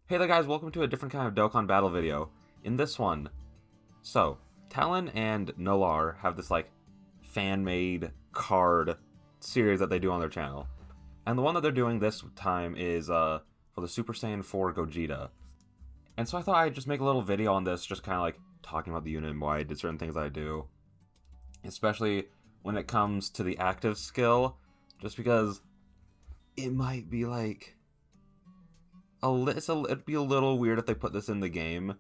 Hey there guys, welcome to a different kind of Dokkan battle video. In this one, Talon and Nolar have this fan-made card series that they do on their channel. And the one that they're doing this time is for the Super Saiyan 4 Gogeta. And so I thought I'd just make a little video on this, just kind of talking about the unit and why I did certain things I do. Especially when it comes to the active skill, just because it might be it'd be a little weird if they put this in the game.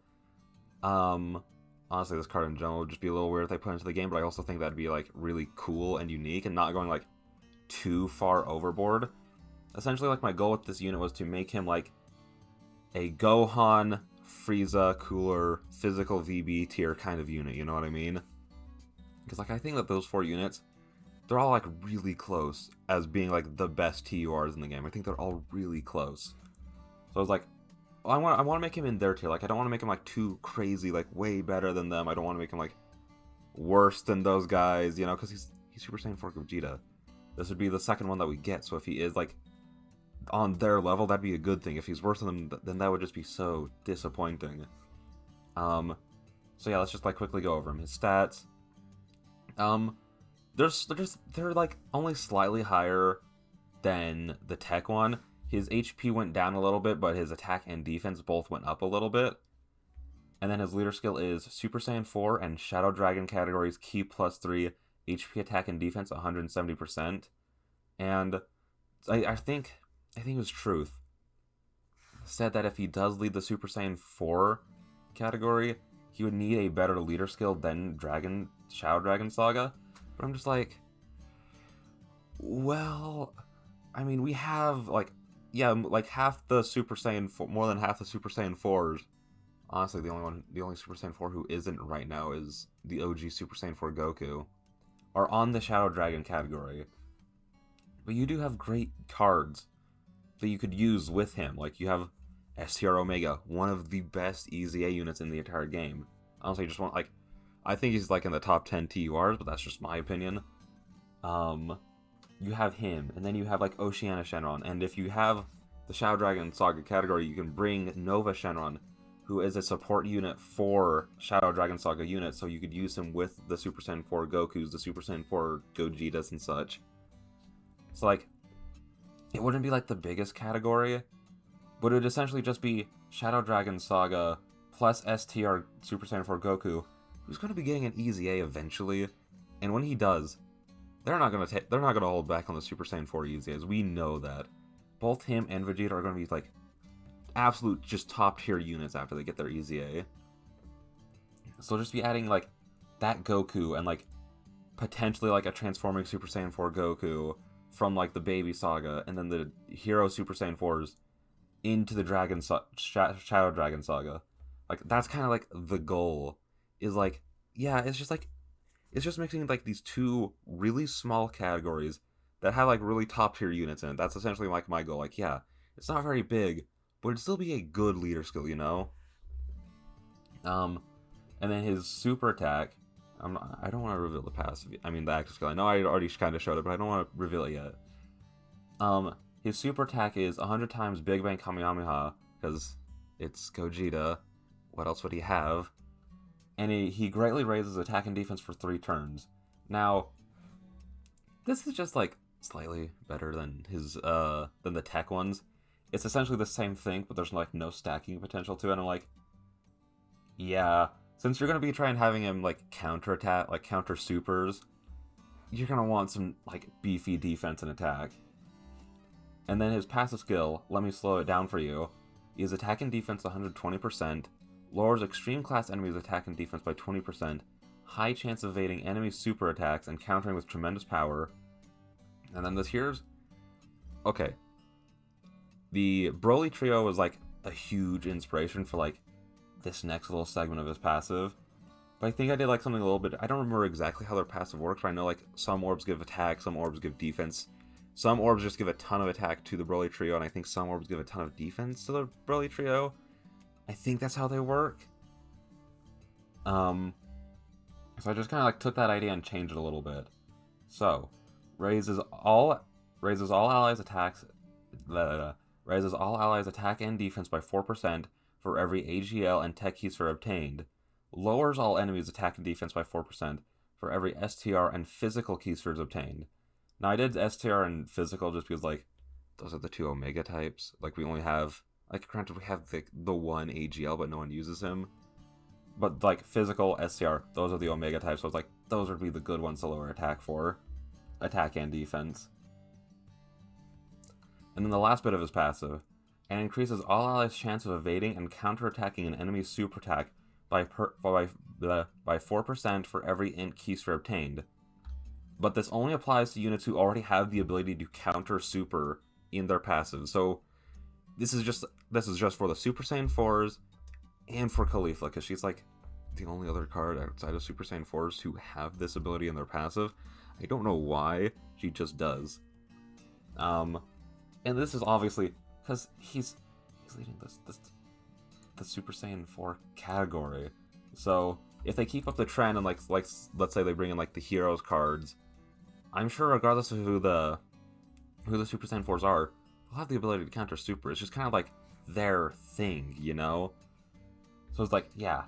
Honestly, this card in general would just be a little weird if they put it into the game, but I also think that'd be really cool and unique and not going too far overboard. Essentially, my goal with this unit was to make him a Gohan, Frieza, Cooler, physical VB tier kind of unit, you know what I mean? Because I think that those four units, they're all really close as being the best TURs in the game. I think they're all really close. So I was well, I want to make him in their tier. I don't want to make him too crazy, way better than them. I don't want to make him worse than those guys, you know, because he's Super Saiyan 4 Gogeta. This would be the second one that we get. So if he is on their level, that'd be a good thing. If he's worse than them, then that would just be so disappointing. So yeah, let's just quickly go over him. His stats. They're only slightly higher than the tech one. His HP went down a little bit, but his attack and defense both went up a little bit. And then his leader skill is Super Saiyan 4 and Shadow Dragon categories Ki +3, HP attack and defense 170%. And I think it was Truth said that if he does lead the Super Saiyan 4 category, he would need a better leader skill than Shadow Dragon Saga. But I'm just well, I mean, we have half the Super Saiyan 4, more than half the Super Saiyan 4s. Honestly, the only Super Saiyan 4 who isn't right now is the OG Super Saiyan 4 Goku, are on the Shadow Dragon category. But you do have great cards that you could use with him. You have STR Omega, one of the best EZA units in the entire game. Honestly, just want I think he's in the top 10 TURs, but that's just my opinion. You have him, and then you have Oceania Shenron, and if you have the Shadow Dragon Saga category, you can bring Nova Shenron, who is a support unit for Shadow Dragon Saga unit, so you could use him with the Super Saiyan 4 Gokus, the Super Saiyan 4 Gogetas and such. So it wouldn't be the biggest category, but it would essentially just be Shadow Dragon Saga plus STR Super Saiyan 4 Goku, who's going to be getting an EZA eventually, and when he does, they're not gonna hold back on the Super Saiyan 4 EZAs. We know that. Both him and Vegeta are gonna be absolute just top tier units after they get their EZA. So just be adding that Goku and potentially a transforming Super Saiyan 4 Goku from the baby saga, and then the hero Super Saiyan 4s into the Shadow Dragon Saga. That's kind of the goal. Is yeah, it's just mixing these two really small categories that have really top tier units in it. That's essentially my goal. Yeah, it's not very big, but it'd still be a good leader skill, you know. And then his super attack. I don't want to reveal the passive. I mean the active skill. I know I already kind of showed it, but I don't want to reveal it yet. His super attack is 100 times Big Bang Kamehameha because it's Gogeta. What else would he have? And he greatly raises attack and defense for 3 turns. Now, this is just slightly better than his than the tech ones. It's essentially the same thing, but there's no stacking potential to it. And I'm yeah, since you're gonna be having him counter attack, counter supers, you're gonna want some beefy defense and attack. And then his passive skill, let me slow it down for you, is attack and defense 120%. Lowers extreme class enemies' attack and defense by 20%, high chance of evading enemy super attacks and countering with tremendous power. And then here's... Okay. The Broly trio was a huge inspiration for this next little segment of his passive. But I think I did something a little bit... I don't remember exactly how their passive works, but I know some orbs give attack, some orbs give defense. Some orbs just give a ton of attack to the Broly trio, and I think some orbs give a ton of defense to the Broly trio. I think that's how they work. So I just kind of took that idea and changed it a little bit. So, raises all allies' attacks, raises all allies' attack and defense by 4% for every AGL and tech key sphere obtained, lowers all enemies' attack and defense by 4% for every STR and physical key spheres obtained. Now, I did STR and physical just because, like, those are the two Omega types. Like, we only have, like, granted, we have the one AGL, but no one uses him. But, like, physical, STR, those are the Omega types, so it's like, those would be the good ones to lower attack for. Attack and defense. And then the last bit of his passive, and increases all allies' chance of evading and counterattacking an enemy's super attack by 4% for every int key sphere obtained. But this only applies to units who already have the ability to counter super in their passive. So this is just for the Super Saiyan 4s and for Khalifa, because she's like the only other card outside of Super Saiyan 4s who have this ability in their passive. I don't know why, she just does. And this is obviously because he's leading the Super Saiyan 4 category. So if they keep up the trend and like let's say they bring in like the heroes cards, I'm sure regardless of who the Super Saiyan 4s are, they'll have the ability to counter super. It's just kind of like their thing, you know? So it's like, yeah,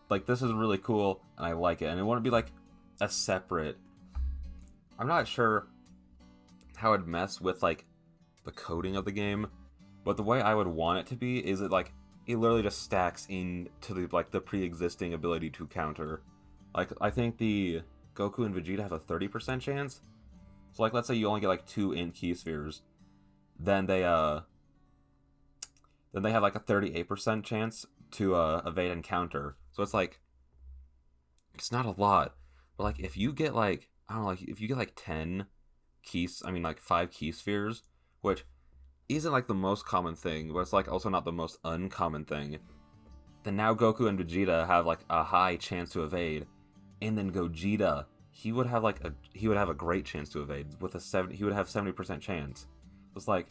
like this is really cool and I like it. And it wouldn't be like a separate, I'm not sure how it'd mess with like the coding of the game, but the way I would want it to be is it like it literally just stacks into the like the pre-existing ability to counter. Like I think the Goku and Vegeta have a 30% chance. So like let's say you only get like 2 int key spheres, then they have like a 38% chance to evade and counter. So it's like it's not a lot, but like if you get like I don't know, like if you get like 10 keys, I mean like 5 key spheres, which isn't like the most common thing, but it's like also not the most uncommon thing, then now Goku and Vegeta have like a high chance to evade, and then Gogeta, he would have a great chance to evade with he would have 70% chance. It's like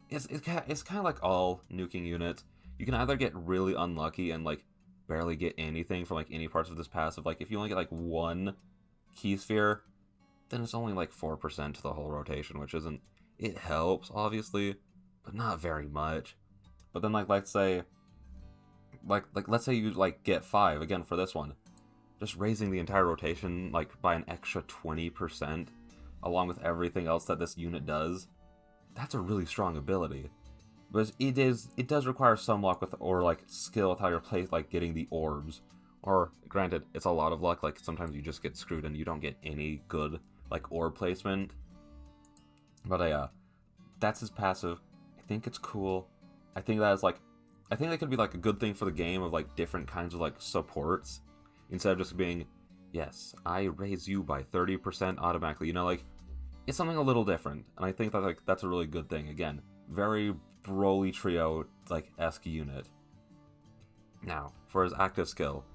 it's kind of like all nuking units. You can either get really unlucky and like barely get anything from like any parts of this passive. Like if you only get like 1 key sphere, then it's only like 4% to the whole rotation, which isn't, it helps obviously, but not very much. But then like let's say you like get 5 again for this one, just raising the entire rotation like by an extra 20% along with everything else that this unit does, that's a really strong ability. But it does require some luck with, or like skill with how you're playing, like getting the orbs. Or granted, it's a lot of luck, like sometimes you just get screwed and you don't get any good like orb placement. But that's his passive. I think it's cool. I think that could be like a good thing for the game of like different kinds of like supports, instead of just being, yes, I raise you by 30% automatically, you know, like it's something a little different. And I think that like that's a really good thing. Again, very Broly trio like esque unit. Now, for his active skill.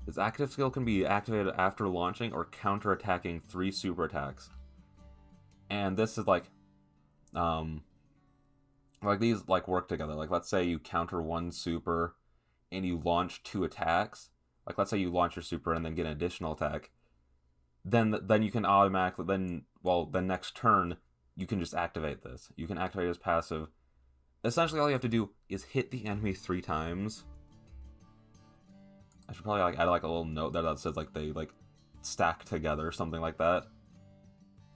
His active skill can be activated after launching or counter-attacking 3 super attacks. And this is like these like work together. Like let's say you counter 1 super and you launch 2 attacks. Like let's say you launch your super and then get an additional attack. Then you can automatically the next turn you can just activate this. You can activate his passive. Essentially all you have to do is hit the enemy 3 times. I should probably like add like a little note there that says like they like stack together, something like that.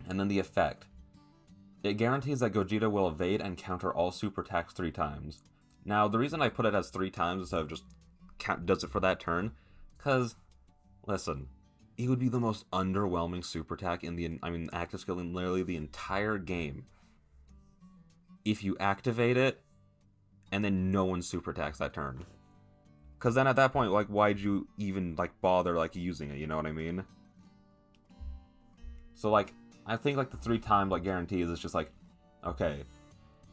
And then the effect. It guarantees that Gogeta will evade and counter all super attacks 3 times. Now the reason I put it as 3 times instead of just does it for that turn, because listen, it would be the most underwhelming super attack in the active skill in literally the entire game if you activate it and then no one super attacks that turn. Because then at that point, like, why'd you even, like, bother, like, using it, you know what I mean? So, like, I think, like, the 3 times, like, guarantees is just, like, okay,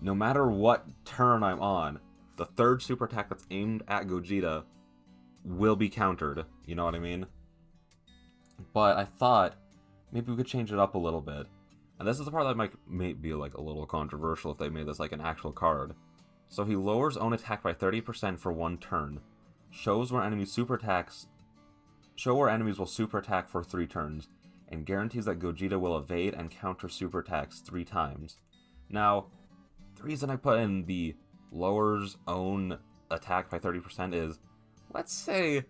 no matter what turn I'm on, the 3rd super attack that's aimed at Gogeta will be countered, you know what I mean? But I thought maybe we could change it up a little bit. And this is the part that might be, like, a little controversial if they made this, like, an actual card. So he lowers own attack by 30% for 1 turn. Shows where enemies will super attack for 3 turns, and guarantees that Gogeta will evade and counter super attacks 3 times. Now, the reason I put in the lowers own attack by 30% is, let's say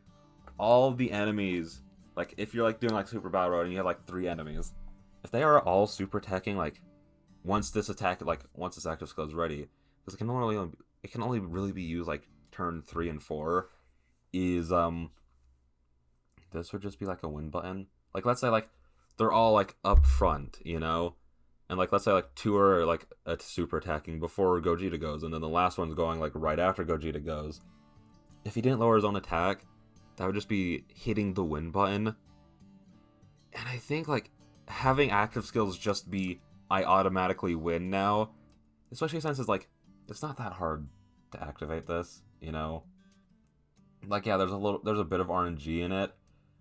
all the enemies, like if you're like doing like Super Battle Road and you have like 3 enemies, if they are all super attacking like once this active skill is ready, because it can only really be used like turn 3 and 4, is this would just be like a win button. Like let's say like they're all like up front, you know? And like let's say like 2 are like super attacking before Gogeta goes, and then the last one's going like right after Gogeta goes. If he didn't lower his own attack, that would just be hitting the win button. And I think like having active skills just be I automatically win now, especially since it's like it's not that hard to activate this, you know? Like yeah, there's a bit of RNG in it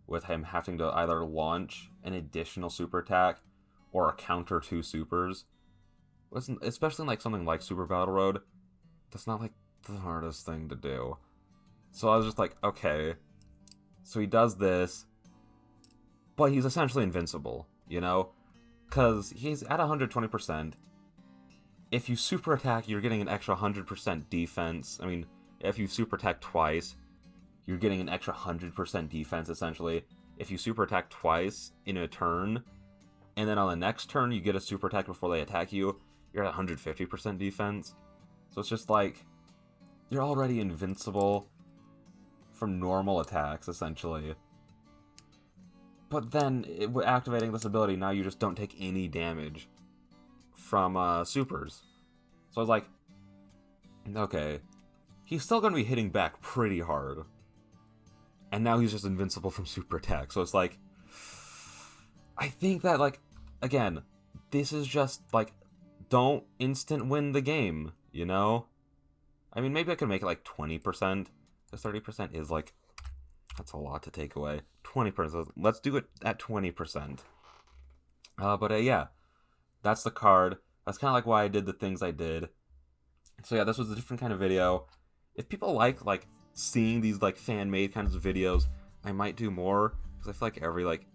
with him having to either launch an additional super attack or counter 2 supers. Especially in like something like Super Battle Road, that's not like the hardest thing to do. So I was just like, okay. So he does this, but he's essentially invincible, you know? Because he's at 120%. If you super attack, you're getting an extra 100% defense. I mean, if you super attack twice, you're getting an extra 100% defense, essentially. If you super attack twice in a turn, and then on the next turn you get a super attack before they attack you, you're at 150% defense. So it's just like, you're already invincible from normal attacks, essentially. But then, activating this ability, now you just don't take any damage from supers. So I was like, okay, he's still going to be hitting back pretty hard. And now he's just invincible from super attack. So it's like, I think that, like, again, this is just, like, don't instant win the game, you know? I mean, maybe I could make it, like, 20%. Because 30% is, like, that's a lot to take away. 20%. Let's do it at 20%. But yeah, that's the card. That's kind of like why I did the things I did. So yeah, this was a different kind of video. If people like seeing these, like, fan-made kinds of videos, I might do more. Because I feel like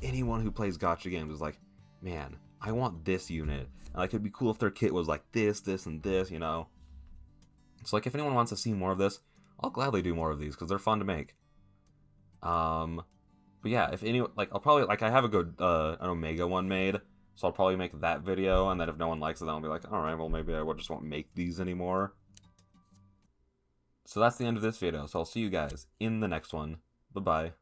anyone who plays gacha games is like, man, I want this unit. And like, it'd be cool if their kit was like this, and this, you know? So like, if anyone wants to see more of this, I'll gladly do more of these, because they're fun to make. But yeah, if any, like, I'll probably, like, I have a good, an Omega one made, so I'll probably make that video, and then if no one likes it, then I'll be like, alright, well, maybe I just won't make these anymore. So that's the end of this video, so I'll see you guys in the next one. Bye-bye.